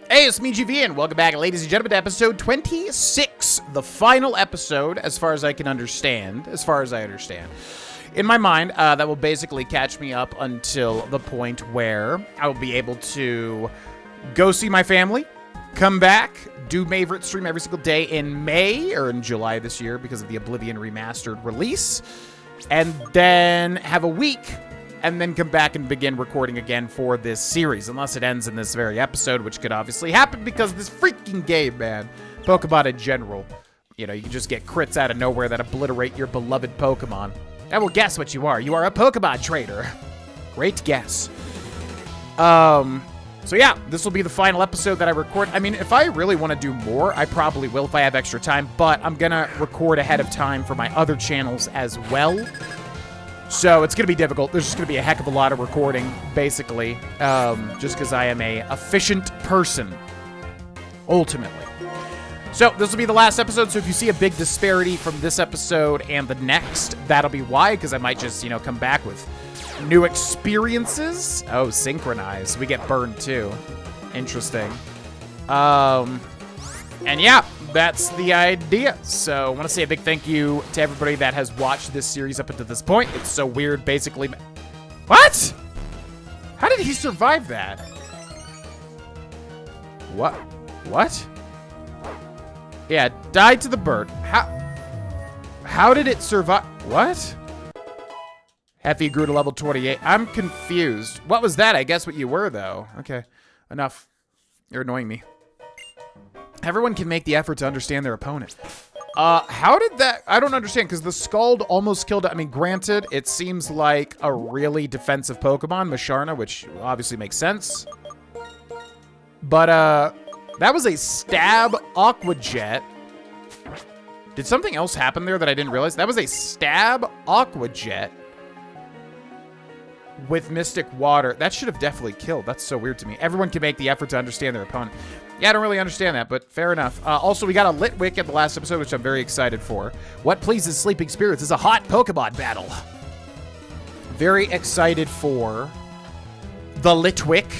Hey, it's me, GV, and welcome back, ladies and gentlemen, to episode 26, the final episode, as far as I understand. In my mind, that will basically catch me up until the point where I will be able to go see my family, come back, do Favorite stream every single day in May, or in July this year because of the Oblivion Remastered release, and then have a week, and then come back and begin recording again for this series, unless it ends in this very episode, which could obviously happen because of this freaking game, man. Pokemon in general. You know, you can just get crits out of nowhere that obliterate your beloved Pokemon. And well, guess what you are. You are a Pokemon trader. Great guess. So yeah, this will be the final episode that I record. I mean, if I really want to do more, I probably will if I have extra time, but I'm gonna record ahead of time for my other channels as well. So it's going to be difficult. There's just going to be a heck of a lot of recording, basically, just because I am a efficient person, ultimately. So this will be the last episode, so if you see a big disparity from this episode and the next, that'll be why, because I might just, you know, come back with new experiences. Oh, synchronize. We get burned, too. Interesting. And yeah, that's the idea. So I want to say a big thank you to everybody that has watched this series up until this point. It's so weird, basically. What? How did he survive that? What? What? Yeah, died to the bird. How did it survive? What? Heffy grew to level 28. I'm confused. What was that? I guess what you were, though. Okay, enough. You're annoying me. Everyone can make the effort to understand their opponent. How did that... I don't understand, because the Scald almost killed... I mean, granted, it seems like a really defensive Pokemon, Masharna, which obviously makes sense. But, that was a stab Aqua Jet. Did something else happen there that I didn't realize? That was a stab Aqua Jet with Mystic Water. That should have definitely killed. That's so weird to me. Everyone can make the effort to understand their opponent. Yeah, I don't really understand that, but fair enough. Also, we got a Litwick at the last episode, which I'm very excited for. What pleases sleeping spirits is a hot Pokemon battle. Very excited for the Litwick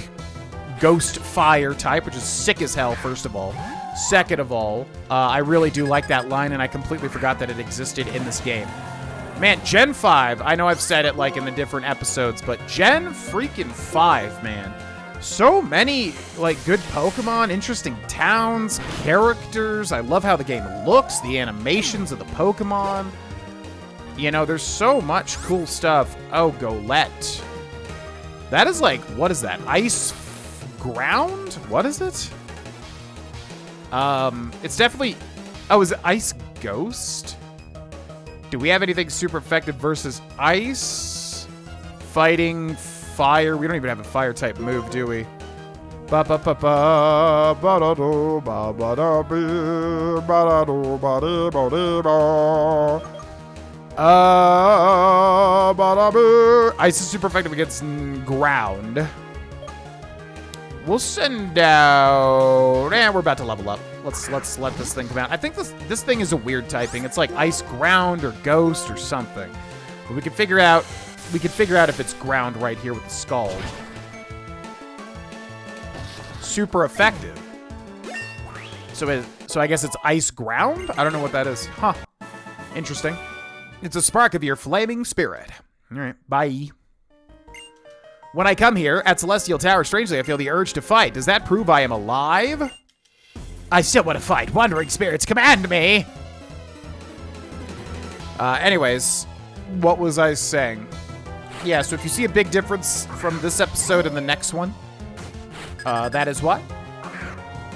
Ghost Fire type, which is sick as hell, first of all. Second of all, I really do like that line, and I completely forgot that it existed in this game. Man, Gen 5, I know I've said it like in the different episodes, but Gen freaking 5, man. So many, like, good Pokemon, interesting towns, characters. I love how the game looks, the animations of the Pokemon. You know, there's so much cool stuff. Oh, Golett. That is like, what is that? Ice ground? What is it? It's definitely... Oh, is it Ice Ghost? Do we have anything super effective versus ice? Fighting fire. We don't even have a fire type move, do we? Ba ba ba ba ba da do ba ba da ba ba da do ba da ba da ba ba da ba. Ice is super effective against ground. We'll send out... we're about to level up. Let's let this thing come out. I think this thing is a weird typing. It's like ice ground or ghost or something. But we can figure out if it's ground right here with the Scald. Super effective. So I guess it's ice ground? I don't know what that is. Huh. Interesting. It's a spark of your flaming spirit. All right. Bye. When I come here at Celestial Tower, strangely, I feel the urge to fight. Does that prove I am alive? I still want to fight. Wandering spirits, command me! Anyways, what was I saying? Yeah, so if you see a big difference from this episode and the next one, that is what?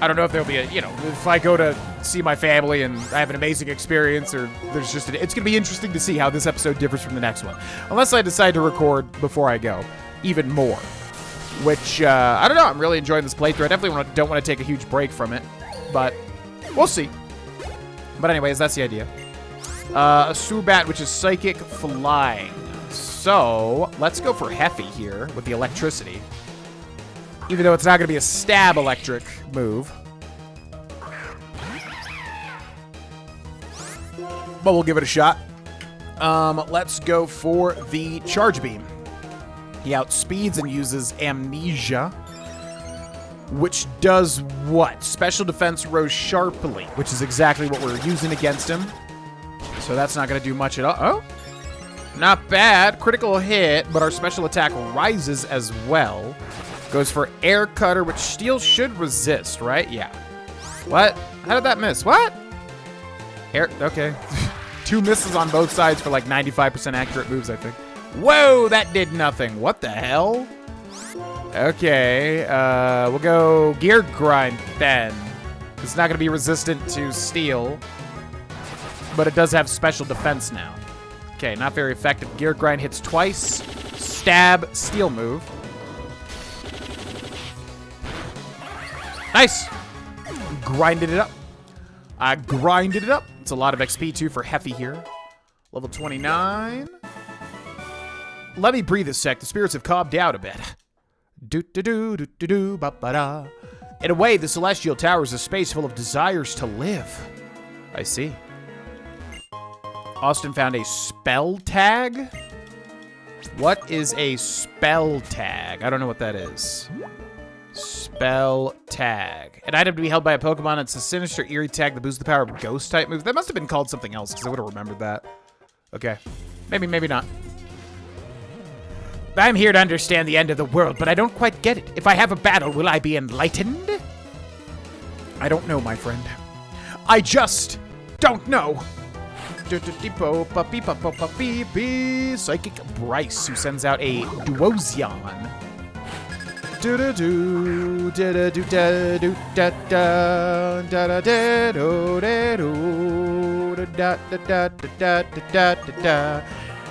I don't know if there'll be a, you know, if I go to see my family and I have an amazing experience, or there's just, it's going to be interesting to see how this episode differs from the next one. Unless I decide to record before I go. Even more. Which, I don't know, I'm really enjoying this playthrough. I definitely don't want to take a huge break from it. But, we'll see. But anyways, that's the idea. A Subat, which is Psychic Flying. So, let's go for Heffy here with the electricity. Even though it's not going to be a stab electric move. But we'll give it a shot. Let's go for the Charge Beam. He outspeeds and uses Amnesia. which does what? Special defense rose sharply, which is exactly what we're using against him. So that's not going to do much at all. Oh, not bad. Critical hit, but our special attack rises as well. Goes for air cutter, which steel should resist, right? Yeah. What? How did that miss? What? Air, okay. 2 misses on both sides for like 95% accurate moves, I think. Whoa, that did nothing. What the hell? Okay, we'll go Gear Grind then. It's not going to be resistant to steel, but it does have special defense now. Okay, not very effective. Gear Grind hits twice. Stab, steel move. Nice. Grinded it up. I grinded it up. It's a lot of XP too for Heffy here. Level 29. Let me breathe a sec. The spirits have calmed down a bit. Do-do-do-do-do-do, ba-ba-da. In a way, the Celestial Tower is a space full of desires to live. I see. Austin found a spell tag? What is a spell tag? I don't know what that is. Spell tag. An item to be held by a Pokemon. It's a sinister, eerie tag that boosts the power of ghost type moves. That must have been called something else because I would have remembered that. Okay. Maybe, maybe not. I'm here to understand the end of the world, but I don't quite get it. If I have a battle, will I be enlightened? I don't know, my friend. I just don't know. Psychic Bryce, who sends out a Duozion.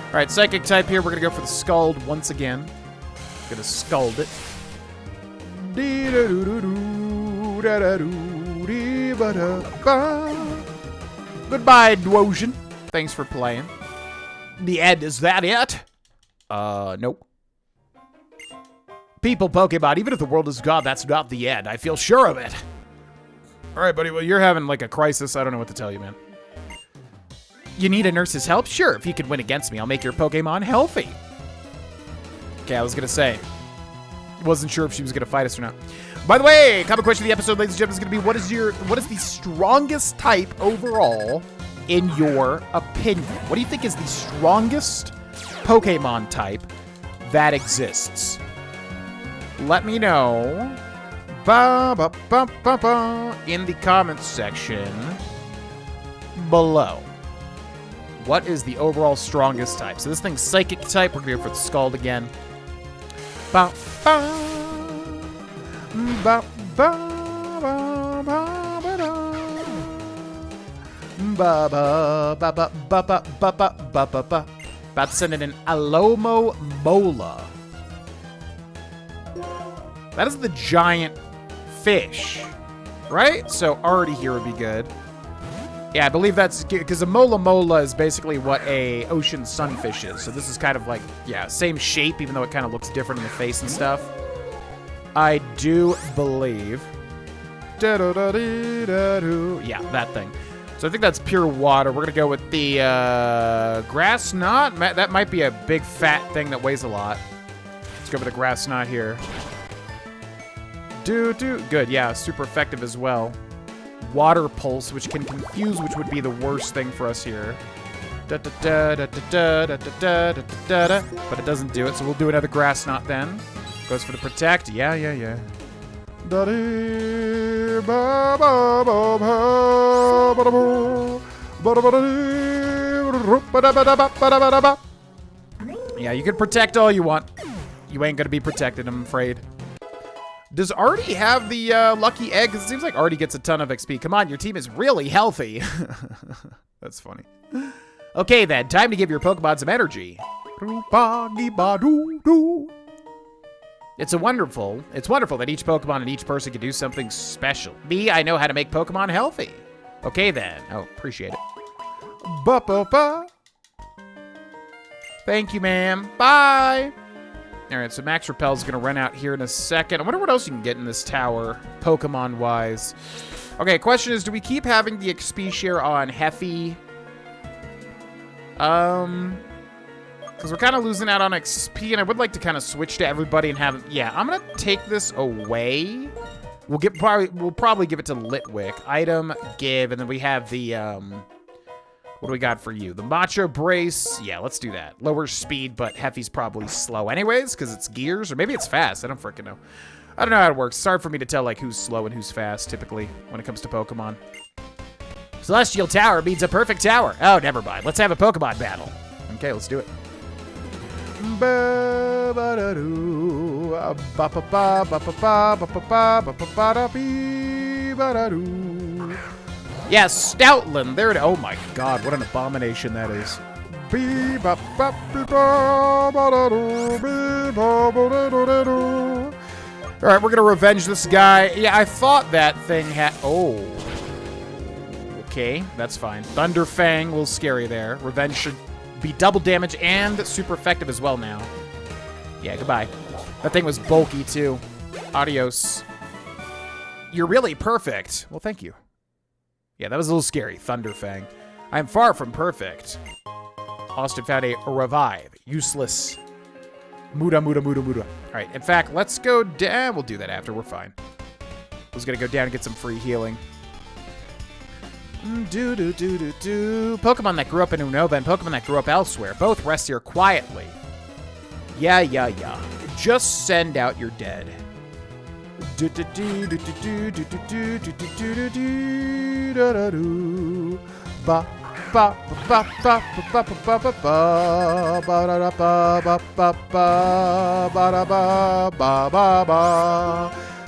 All right, Psychic type here. We're going to go for the Scald once again. Going to Scald it. Goodbye, Duozion. Thanks for playing. The end, is that it? Nope. People Pokemon, even if the world is gone, that's not the end. I feel sure of it. All right, buddy. Well, you're having like a crisis. I don't know what to tell you, man. You need a nurse's help? Sure, if you could win against me, I'll make your Pokemon healthy. Okay, I was gonna say. Wasn't sure if she was gonna fight us or not. By the way, common question of the episode, ladies and gentlemen, is gonna be what is the strongest type overall in your opinion? What do you think is the strongest Pokemon type that exists? Let me know in the comments section below. What is the overall strongest type? So this thing's Psychic type. We're going to go for the Scald again. About to send in an Alomo Mola. That is the giant fish, right? So already here would be good. Yeah, I believe that's because a Mola Mola is basically what a ocean sunfish is. So this is kind of like, yeah, same shape, even though it kind of looks different in the face and stuff. I do believe. Yeah, that thing. So I think that's pure water. We're going to go with the grass knot. That might be a big fat thing that weighs a lot. Let's go with the grass knot here. Good, yeah, super effective as well. Water pulse, which can confuse, which would be the worst thing for us here. But it doesn't do it, so we'll do another grass knot then. Goes for the protect. Yeah. Yeah, you can protect all you want. You ain't gonna be protected, I'm afraid. Does Artie have the lucky egg? Because it seems like Artie gets a ton of XP. Come on, your team is really healthy. That's funny. Okay, then. Time to give your Pokemon some energy. It's wonderful that each Pokemon and each person can do something special. Me, I know how to make Pokemon healthy. Okay, then. Oh, appreciate it. Thank you, ma'am. Bye. All right, so Max Repel's going to run out here in a second. I wonder what else you can get in this tower, Pokemon-wise. Okay, question is, do we keep having the XP share on Heffy? Because we're kind of losing out on XP, and I would like to kind of switch to everybody and have... Yeah, I'm going to take this away We'll probably give it to Litwick. Item, give, and then we have the, what do we got for you? The Macho Brace. Yeah, let's do that. Lower speed, but Heffy's probably slow anyways, because it's gears, or maybe it's fast. I don't freaking know. I don't know how it works. It's hard for me to tell, like, who's slow and who's fast, typically, when it comes to Pokemon. Celestial Tower means a perfect tower. Oh, never mind. Let's have a Pokemon battle. Okay, let's do it. Yeah, Stoutland. There it is. Oh my god, what an abomination that is. Alright, we're gonna revenge this guy. Yeah, I thought that thing had... Oh. Okay, that's fine. Thunderfang will scare you there. Revenge should be double damage and super effective as well now. Yeah, goodbye. That thing was bulky too. Adios. You're really perfect. Well, thank you. Yeah, that was a little scary. Thunderfang. I am far from perfect. Austin found a revive. Useless. Muda. Alright, in fact, let's go down. We'll do that after. We're fine. I was gonna go down and get some free healing. Pokemon that grew up in Unova and Pokemon that grew up elsewhere. Both rest here quietly. Yeah. Just send out your dead.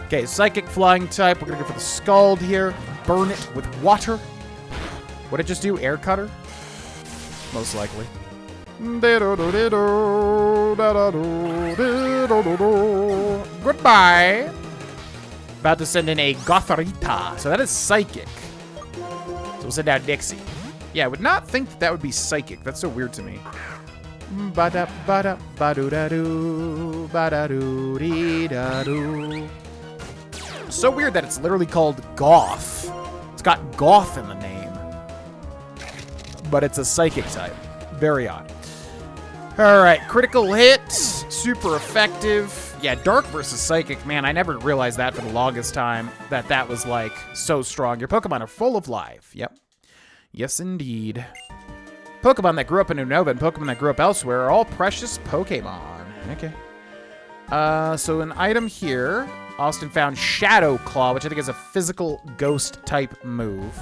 Okay, Psychic Flying type. We're gonna go for the Scald here. Burn it with water. Would it just do Air Cutter? Most likely. Goodbye. About to send in a Gothorita. So that is Psychic. So we'll send out Dixie. Yeah, I would not think that would be Psychic. That's so weird to me. So weird that it's literally called Goth. It's got Goth in the name. But it's a Psychic type. Very odd. Alright, critical hit. Super effective. Yeah, Dark versus Psychic. Man, I never realized that for the longest time. That was, like, so strong. Your Pokemon are full of life. Yep. Yes, indeed. Pokemon that grew up in Unova and Pokemon that grew up elsewhere are all precious Pokemon. Okay. So an item here. Austin found Shadow Claw, which I think is a physical ghost-type move.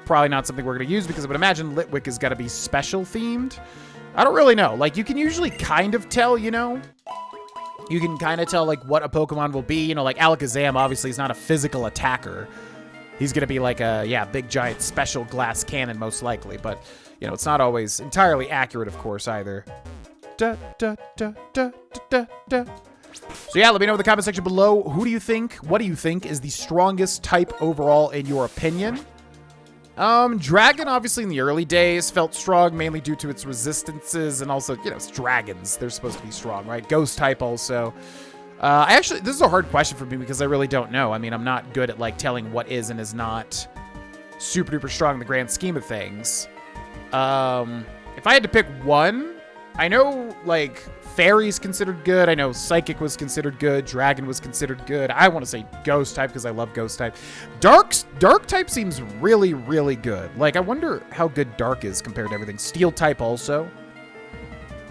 Probably not something we're going to use because I would imagine Litwick has got to be special themed. I don't really know. Like, you can usually kind of tell, you know? You can kind of tell, like, what a Pokemon will be. You know, like, Alakazam, obviously, is not a physical attacker. He's going to be like a, yeah, big, giant, special glass cannon, most likely. But, you know, it's not always entirely accurate, of course, either. So, yeah, let me know in the comment section below. What do you think is the strongest type overall in your opinion? Dragon, obviously, in the early days felt strong, mainly due to its resistances, and also, you know, it's dragons. They're supposed to be strong, right? Ghost type also. This is a hard question for me because I really don't know. I mean, I'm not good at, like, telling what is and is not super duper strong in the grand scheme of things. If I had to pick one, I know, like, Fairy's considered good. I know Psychic was considered good. Dragon was considered good. I want to say Ghost type because I love Ghost type. Dark type seems really, really good. Like, I wonder how good Dark is compared to everything. Steel type also.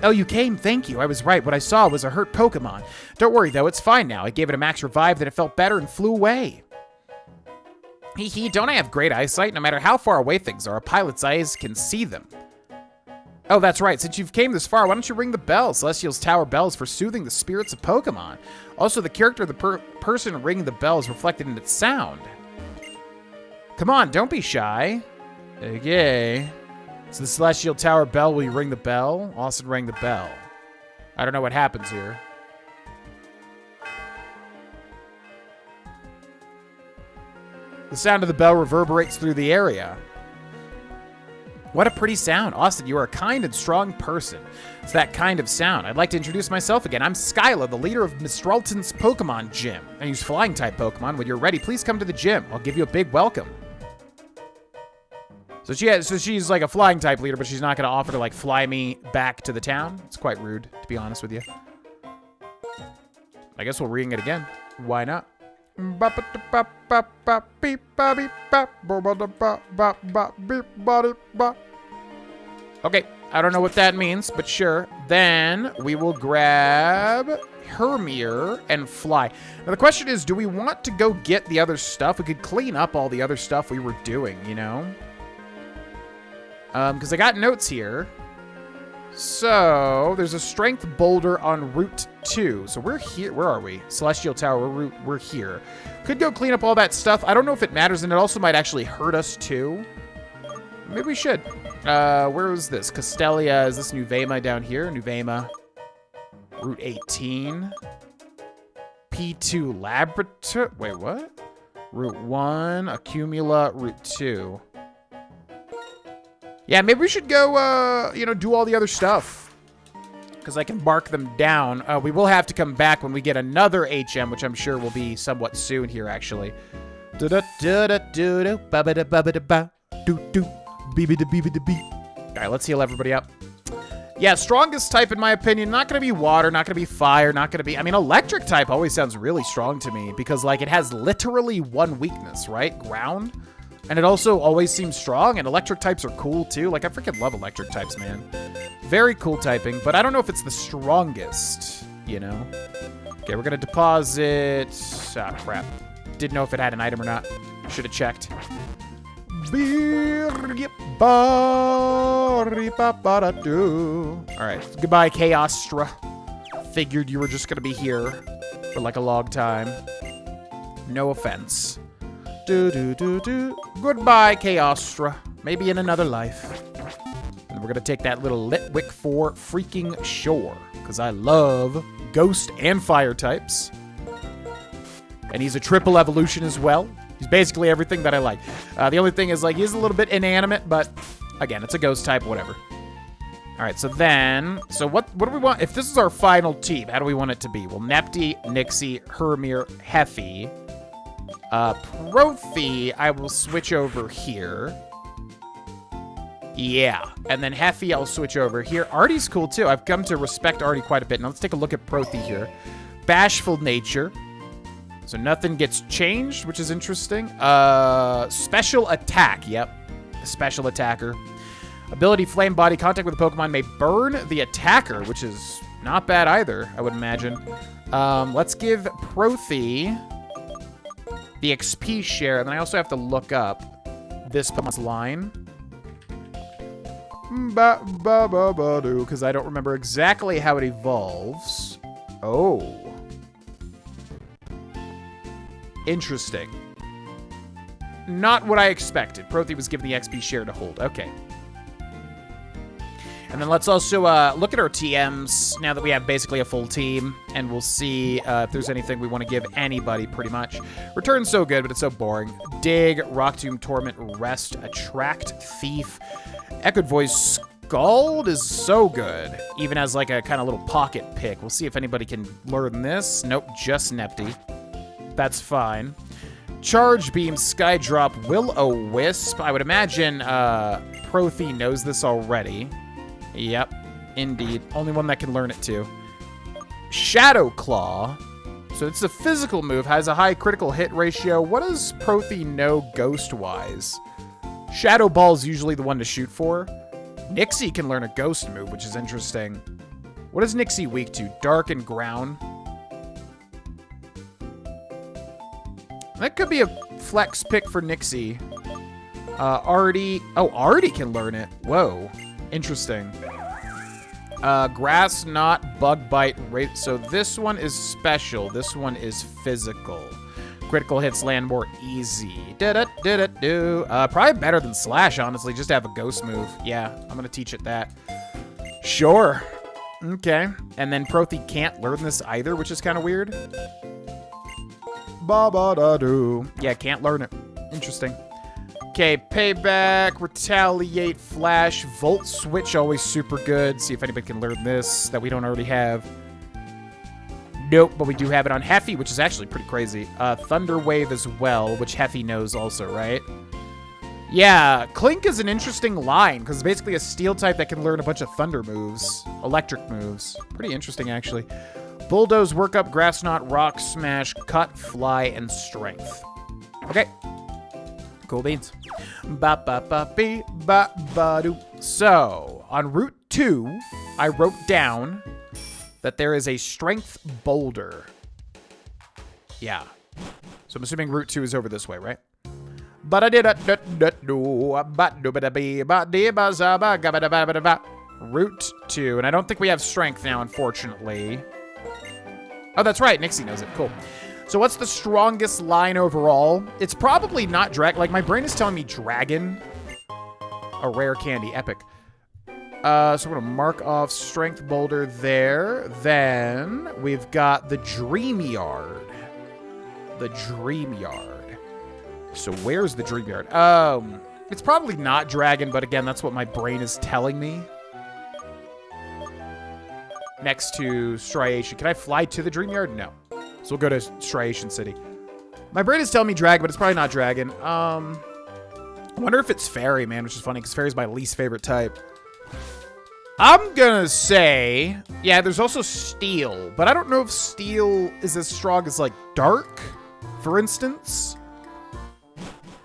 Oh, you came. Thank you. I was right. What I saw was a hurt Pokemon. Don't worry, though. It's fine now. I gave it a max revive, then it felt better and flew away. Hee, don't I have great eyesight? No matter how far away things are, a pilot's eyes can see them. Oh, that's right. Since you've came this far, why don't you ring the bell? Celestial's Tower Bell is for soothing the spirits of Pokemon. Also, the character of the person ringing the bell is reflected in its sound. Come on, don't be shy. Okay. So the Celestial Tower Bell, will you ring the bell? Austin rang the bell. I don't know what happens here. The sound of the bell reverberates through the area. What a pretty sound. Austin, you are a kind and strong person. It's that kind of sound. I'd like to introduce myself again. I'm Skyla, the leader of Mistralton's Pokemon Gym. I use flying-type Pokemon. When you're ready, please come to the gym. I'll give you a big welcome. So she's like a flying-type leader, but she's not going to offer to, like, fly me back to the town. It's quite rude, to be honest with you. I guess we'll ring it again. Why not? Okay, I don't know what that means, but sure. Then we will grab Hermir and fly. Now the question is, do we want to go get the other stuff? We could clean up all the other stuff we were doing, you know? Because I got notes here. So, there's a strength boulder on Route 2. So we're here. Where are we? Celestial Tower. We're here. Could go clean up all that stuff. I don't know if it matters, and it also might actually hurt us, too. Maybe we should. Where is this? Castelia. Is this Nuvema down here? Nuvema. Route 18. P2 Laboratory. Wait, what? Route 1. Accumula. Route 2. Yeah, maybe we should go, you know, do all the other stuff. Because I can mark them down. We will have to come back when we get another HM, which I'm sure will be somewhat soon here, actually. All right, let's heal everybody up. Yeah, strongest type, in my opinion, not going to be water, not going to be fire, not going to be... I mean, electric type always sounds really strong to me. Because, like, it has literally one weakness, right? Ground. And it also always seems strong, and electric types are cool, too. Like, I freaking love electric types, man. Very cool typing, but I don't know if it's the strongest, you know? Okay, we're gonna deposit... Ah, crap. Didn't know if it had an item or not. Should have checked. Alright, goodbye, Chaostra. Figured you were just gonna be here for, like, a long time. No offense. Goodbye, Chaostra. Maybe in another life. And we're gonna take that little Litwick for freaking sure. Because I love ghost and fire types. And he's a triple evolution as well. He's basically everything that I like. The only thing is, like, he's a little bit inanimate, but again, it's a ghost type, whatever. Alright, so then... So what do we want? If this is our final team, how do we want it to be? Well, Nepty, Nixie, Hermir, Heffy... Profi, I will switch over here. Yeah. And then Heffy, I'll switch over here. Artie's cool, too. I've come to respect Artie quite a bit. Now, let's take a look at Profi here. Bashful nature. So nothing gets changed, which is interesting. Special attack. Yep. Special attacker. Ability flame body. Contact with a Pokemon may burn the attacker, which is not bad either, I would imagine. Let's give Profi... the XP share, and then I also have to look up this Pokemon's line. Because I don't remember exactly how it evolves. Oh. Interesting. Not what I expected. Profi was given the XP share to hold. Okay. And then let's also look at our TMs now that we have basically a full team, and we'll see if there's anything we want to give anybody, pretty much. Return's so good, but it's so boring. Dig, Rock Tomb, Torment, Rest, Attract, Thief. Echoed Voice, Scald is so good, even as like a kind of little pocket pick. We'll see if anybody can learn this. Nope, just Nepty. That's fine. Charge Beam, Skydrop, Will-O-Wisp. I would imagine Profi knows this already. Yep, indeed. Only one that can learn it, too. Shadow Claw. So it's a physical move, has a high critical hit ratio. What does Profi know ghost-wise? Shadow Ball's usually the one to shoot for. Nixie can learn a ghost move, which is interesting. What is Nixie weak to? Dark and ground. That could be a flex pick for Nixie. Artie. Oh, Artie can learn it. Whoa. Interesting. Grass Knot, Bug Bite, so this one is special. This one is physical. Critical hits land more easy. Probably better than Slash, honestly, just to have a ghost move. Yeah, I'm gonna teach it that. Sure. Okay. And then Profi can't learn this either, which is kind of weird. Ba-ba-da-doo. Yeah, can't learn it. Interesting. Okay, Payback, Retaliate, Flash, Volt Switch, always super good. See if anybody can learn this that we don't already have. Nope, but we do have it on Heffy, which is actually pretty crazy. Thunder Wave as well, which Heffy knows also, right? Yeah, Clink is an interesting line, because it's basically a steel type that can learn a bunch of thunder moves. Electric moves. Pretty interesting, actually. Bulldoze, Work Up, Grass Knot, Rock Smash, Cut, Fly, and Strength. Okay. Cool beans. Ba ba ba be ba ba do. So, on Route 2, I wrote down that there is a Strength Boulder. Yeah. So I'm assuming Route 2 is over this way, right? Route 2, and I don't think we have Strength now, unfortunately. Oh, that's right. Nixie knows it. Cool. So what's the strongest line overall? It's probably not Dragon. Like, my brain is telling me Dragon. A rare candy. Epic. So we're going to mark off Strength Boulder there. Then we've got the Dream Yard. The Dream Yard. So where's the Dream Yard? It's probably not Dragon, but again, that's what my brain is telling me. Next to Striation. Can I fly to the Dream Yard? No. So we'll go to Striation City. My brain is telling me Dragon, but it's probably not Dragon. I wonder if it's Fairy, man, which is funny because Fairy's my least favorite type. I'm gonna say, yeah, there's also Steel, but I don't know if Steel is as strong as, like, Dark, for instance.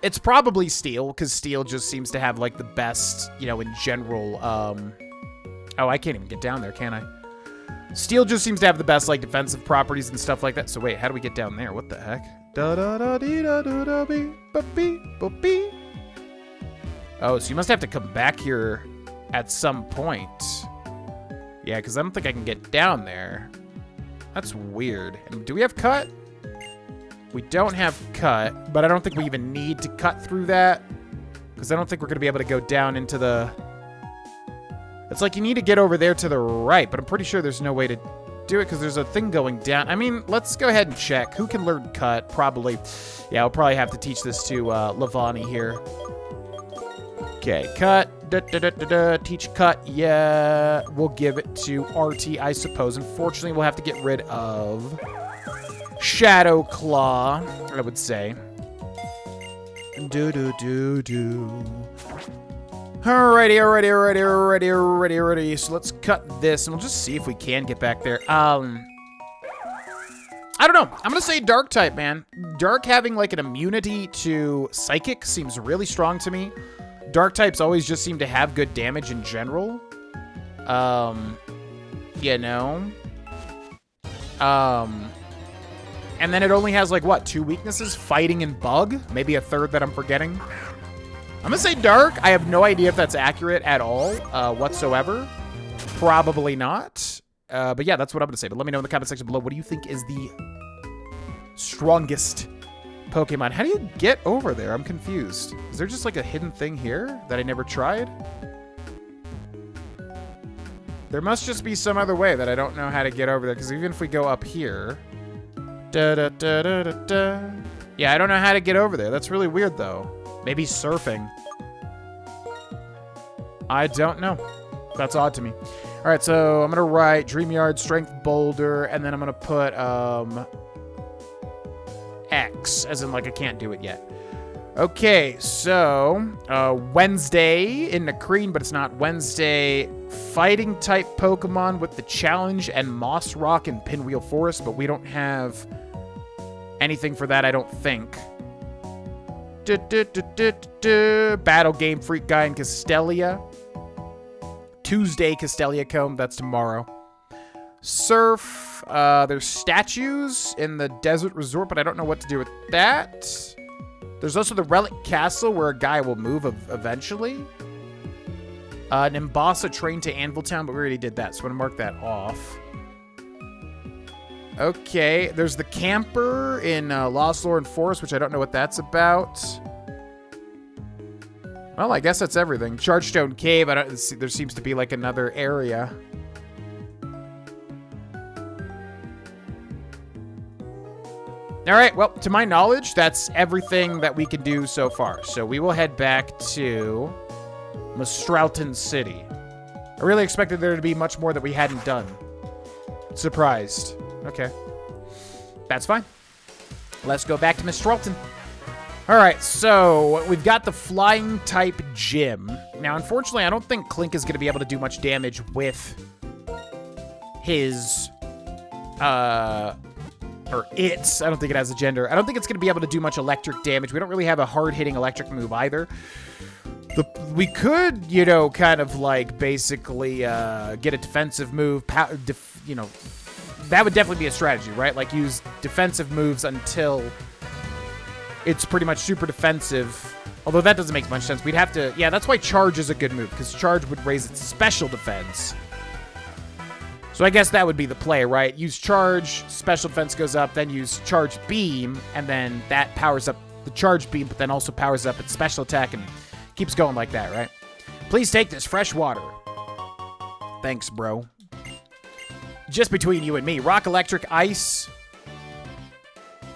It's probably Steel, because Steel just seems to have, like, the best, you know, in general, Oh, I can't even get down there, can I? Steel just seems to have the best, like, defensive properties and stuff like that. So wait, how do we get down there? What the heck? Oh, so you must have to come back here at some point. Yeah, because I don't think I can get down there. That's weird. And do we have Cut? We don't have Cut, but I don't think we even need to cut through that, because I don't think we're going to be able to go down into the... It's like you need to get over there to the right, but I'm pretty sure there's no way to do it because there's a thing going down. I mean, let's go ahead and check. Who can learn Cut? Probably. Yeah, I'll probably have to teach this to Lavani here. Okay, Cut. Teach Cut. Yeah, we'll give it to RT, I suppose. Unfortunately, we'll have to get rid of Shadow Claw, I would say. Alrighty. So let's cut this, and we'll just see if we can get back there. I don't know. I'm gonna say Dark type, man. Dark having, like, an immunity to Psychic seems really strong to me. Dark types always just seem to have good damage in general. You know. And then it only has, like, what, 2 weaknesses? Fighting and Bug? Maybe a third that I'm forgetting. I'm gonna say Dark. I have no idea if that's accurate at all, whatsoever. Probably not. But yeah, that's what I'm gonna say. But let me know in the comment section below, what do you think is the strongest Pokemon? How do you get over there? I'm confused. Is there just, like, a hidden thing here that I never tried? There must just be some other way that I don't know how to get over there, because even if we go up here... Yeah, I don't know how to get over there. That's really weird, though. Maybe surfing. I don't know. That's odd to me. All right, so I'm going to write Dream Yard, Strength Boulder, and then I'm going to put X, as in, like, I can't do it yet. Okay, so Wednesday in Nakreen, but it's not Wednesday. Fighting type Pokemon with the challenge and Moss Rock and Pinwheel Forest, but we don't have anything for that, I don't think. Battle Game Freak Guy in Castelia. Tuesday, Castelia Comb. That's tomorrow. Surf. There's statues in the Desert Resort, but I don't know what to do with that. There's also the Relic Castle, where a guy will move eventually. Nimbasa train to Anvil Town, but we already did that, so I'm going to mark that off. Okay, there's the camper in Lost Lore and Forest, which I don't know what that's about. Well, I guess that's everything. Chargestone Cave, I don't see, there seems to be, like, another area. All right, well, to my knowledge, that's everything that we can do so far. So we will head back to Mistralton City. I really expected there to be much more that we hadn't done. Surprised. Okay. That's fine. Let's go back to Mistralton. All right, so we've got the flying type gym. Now, unfortunately, I don't think Clink is going to be able to do much damage with his Or it's. I don't think it has a gender. I don't think it's going to be able to do much electric damage. We don't really have a hard-hitting electric move either. We could, you know, kind of like basically get a defensive move. You know, that would definitely be a strategy, right? Like use defensive moves until it's pretty much super defensive. Although that doesn't make much sense. We'd have to... Yeah, that's why Charge is a good move, because Charge would raise its special defense. So I guess that would be the play, right? Use Charge, special defense goes up, then use Charge Beam, and then that powers up the Charge Beam, but then also powers up its special attack and keeps going like that, right? Please take this fresh water. Thanks, bro. Just between you and me, Rock, Electric, Ice...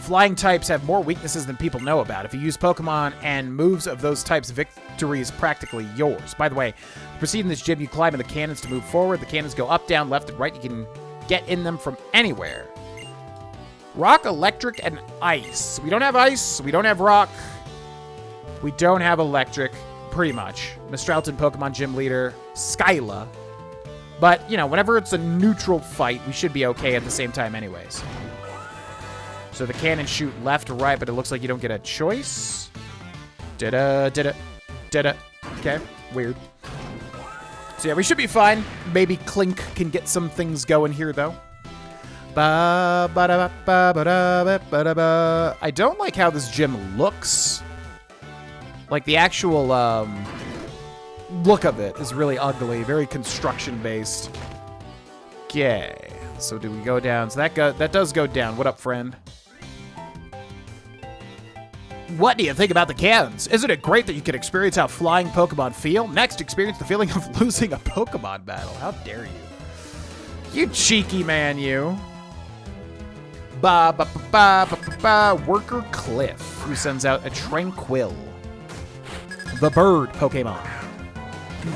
Flying types have more weaknesses than people know about. If you use Pokemon and moves of those types, victory is practically yours. By the way, to proceed in this gym, you climb in the cannons to move forward. The cannons go up, down, left, and right. You can get in them from anywhere. Rock, Electric, and Ice. We don't have Ice. We don't have Rock. We don't have Electric, pretty much. Mistralton, Pokemon Gym Leader, Skyla. But, you know, whenever it's a neutral fight, we should be okay at the same time anyways. So the cannons shoot left or right, but it looks like you don't get a choice. Da-da. Okay, weird. So yeah, we should be fine. Maybe Clink can get some things going here, though. I don't like how this gym looks. Like, the actual look of it is really ugly, very construction-based. Okay, so do we go down? So that does go down. What up, friend? What do you think about the cannons? Isn't it great that you can experience how flying Pokemon feel? Next, experience the feeling of losing a Pokemon battle. How dare you? You cheeky man, you. Worker Cliff, who sends out a Tranquil. The bird Pokemon.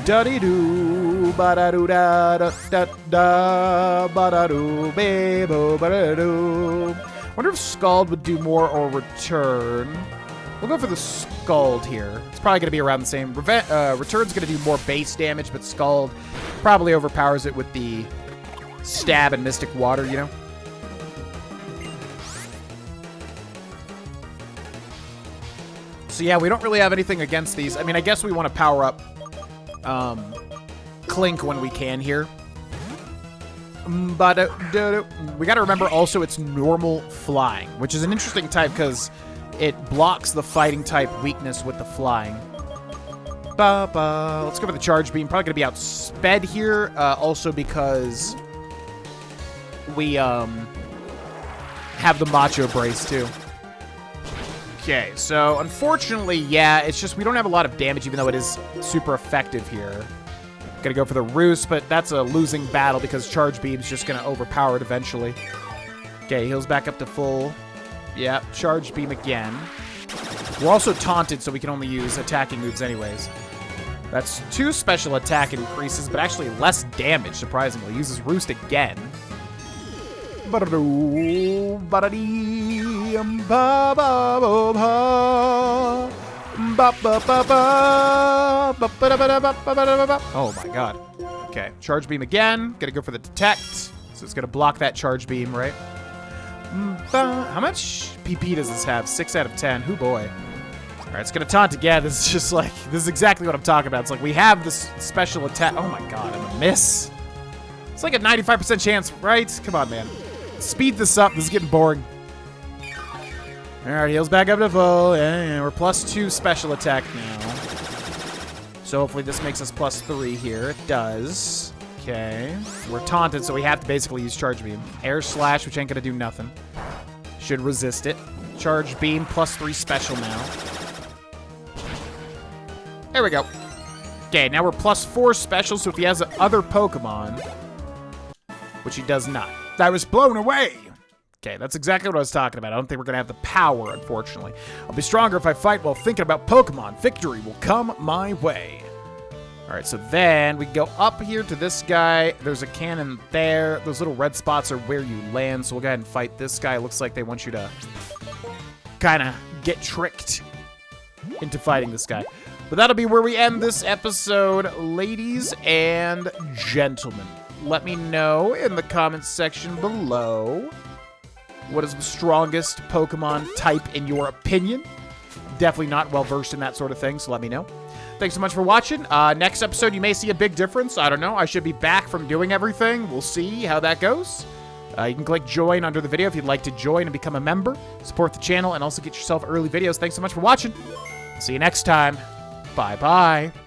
Da-dee-doo, ba-da-doo-da-da-da-da, ba-da-doo, ba-da-doo. Wonder if Scald would do more or Return. We'll go for the Scald here. It's probably going to be around the same. Return's going to do more base damage, but Scald probably overpowers it with the Stab and Mystic Water, you know? So yeah, we don't really have anything against these. I mean, I guess we want to power up Clink when we can here. But we got to remember also it's normal flying, which is an interesting type because it blocks the fighting type weakness with the flying. Let's go for the Charge Beam. Probably going to be outsped here, also because we have the Macho Brace too. Okay, so unfortunately, yeah, it's just we don't have a lot of damage, even though it is super effective here. Gonna go for the Roost, but that's a losing battle because Charge Beam's just gonna overpower it eventually. Okay, heals back up to full. Yeah, Charge Beam again. We're also taunted, so we can only use attacking moves anyways. That's 2 special attack increases, but actually less damage, surprisingly. Uses Roost again. Oh my god. Okay, Charge Beam again. Gonna go for the Detect. So it's gonna block that Charge Beam, right? How much PP does this have? 6 out of 10. Hoo boy. Alright, it's gonna taunt again. This is just like, this is exactly what I'm talking about. It's like we have this special attack. Oh my god, I'm a miss. It's like a 95% chance, right? Come on, man. Speed this up. This is getting boring. Alright, heals back up to full. Yeah, we're +2 special attack now. So hopefully this makes us +3 here. It does. Okay. We're taunted, so we have to basically use Charge Beam. Air Slash, which ain't gonna do nothing. Should resist it. Charge Beam, +3 special now. There we go. Okay, now we're +4 special, so if he has other Pokemon, which he does not. I was blown away! Okay, that's exactly what I was talking about. I don't think we're going to have the power, unfortunately. I'll be stronger if I fight while thinking about Pokemon. Victory will come my way. Alright, so then we go up here to this guy. There's a cannon there. Those little red spots are where you land, so we'll go ahead and fight this guy. It looks like they want you to kind of get tricked into fighting this guy. But that'll be where we end this episode, ladies and gentlemen. let me know in the comments section below. What is the strongest Pokemon type in your opinion? Definitely not well-versed in that sort of thing, so let me know. Thanks so much for watching. Next episode, you may see a big difference. I don't know. I should be back from doing everything. We'll see how that goes. You can click join under the video if you'd like to join and become a member. Support the channel and also get yourself early videos. Thanks so much for watching. See you next time. Bye-bye.